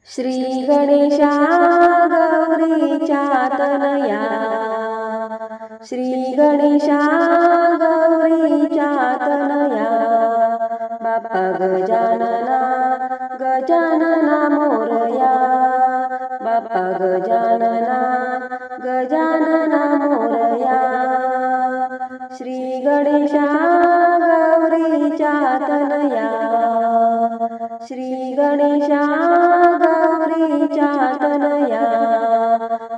श्री गणेशा गौरीच्या तनया, श्री गणेशा गौरीच्या तनया, बाप्पा गजानना गजानना मोरया, बाप्पा गजानना गजानना मोरया. श्री गणेशा गौरीच्या तनया, श्री गणेशा गौरीच्या तनया,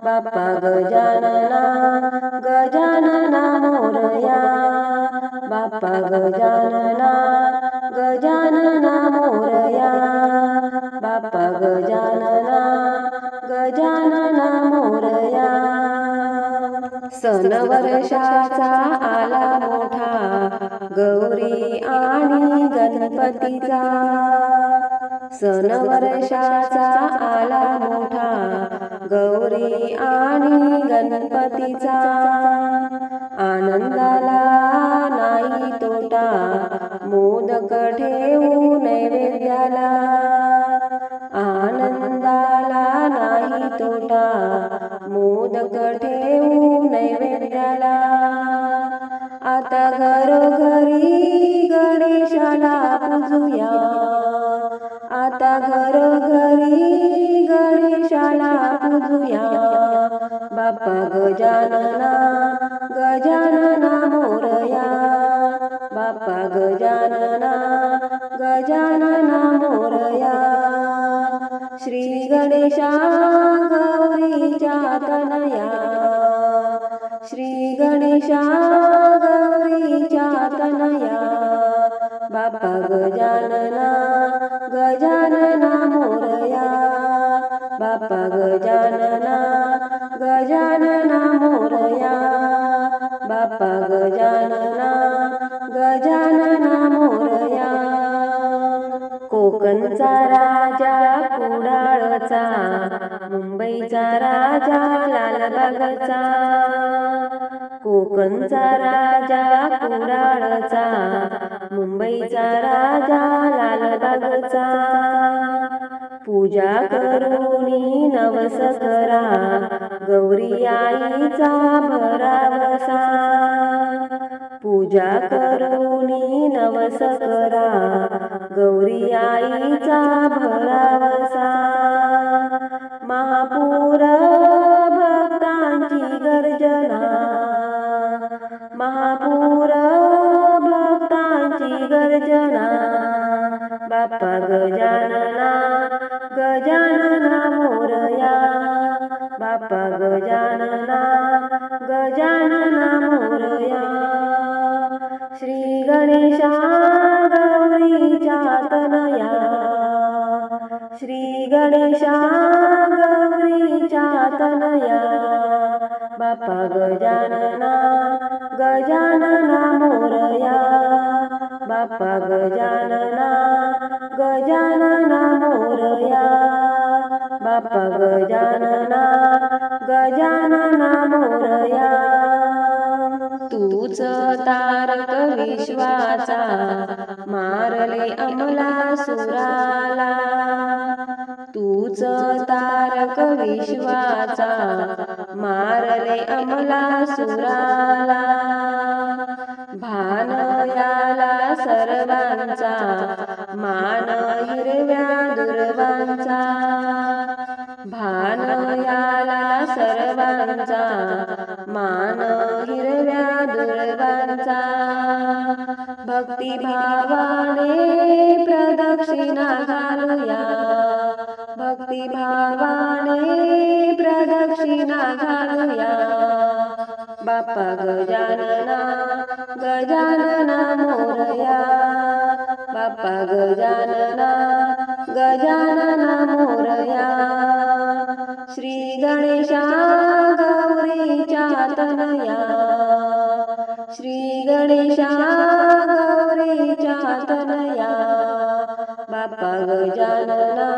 बाप्पा गजानना गजानना मोरया, बाप्पा गजानना गजानना मोरया, बाप्पा गजानना गजानना मोरया. सन वर्षाचा आला मोठा गौरी आणि गणपतीचा, सन वर्षाचा आला मोठा गौरी आणि गणपतीचा, आनंदाला नाही तोटा मोदक ठेवू नैवेद्याला, आनंदाला नाही तोटा मोदक ठेवू नैवेद्याला. आता घरोघरी गणेशाला पूजूया, आता घरोघरी गणेशाला पूजूया, बाप्पा गजानना गजानना मोरया, बाप्पा गजानना गजानना मोरया. श्री गणेशा गौरीच्या तनया, श्री गणेशा गौरीच्या तनया, बाप्पा गजानना गजानना मोरया, बाप्पा गजानना गजानना मोरया, बाप्पा गजानना गजानना मोरया. कोकणचा राजा कुडाळचा, मुंबईचा राजा लालबागचा, कोकणचा राजा कुडाळचा, मुंबईचा राजा लालबागचा, पूजा करूनी नवस करा गौरी आईचा भरावसा, पूजा करूनी नवस करा गौरी आईचा भरावसा. महापूर भक्तांची गर्जना, महापूर भक्तांची गर्जना, बाप्पा गजानना गजानना मोरया, बाप्पा गजानना गजानना मोरया. श्री गणेशा गौरीच्या तनया, श्री गणेशा गौरीच्या तनया, बाप्पा गजानना गजानना मोरया, बाप्पा गजानना गजानना मोरया, बाप्पा गजानना गजानना मोरया. तूच तारक विश्वाचा, मारले अमलासुराला, तूच तारक विश्वाचा, मारले अमलासुराला. भान याला सर्वांचा, मान हिरव्या दुर्वांचा, भान याला सर्वांचा, मान हिरव्या दुर्वांचा. भक्तिभावाने प्रदक्षिणा घालूया, भक्तिभावाने प्रदक्षिणा घालूया, बाप्पा गजानना गजानना मोरया, बाप्पा गजानना गजानना मोरया. श्री गणेशा गौरीच्या तनया, श्री गणेशा गौरीच्या तनया, बाप्पा गजानना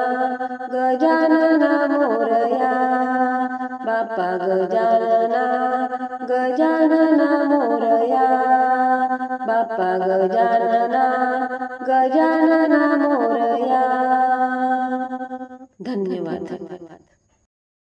गजानना मोरया, बाप्पा गजानना गजानना मोरया, बाप्पा गजानना गजानना मोरया. धन्यवाद.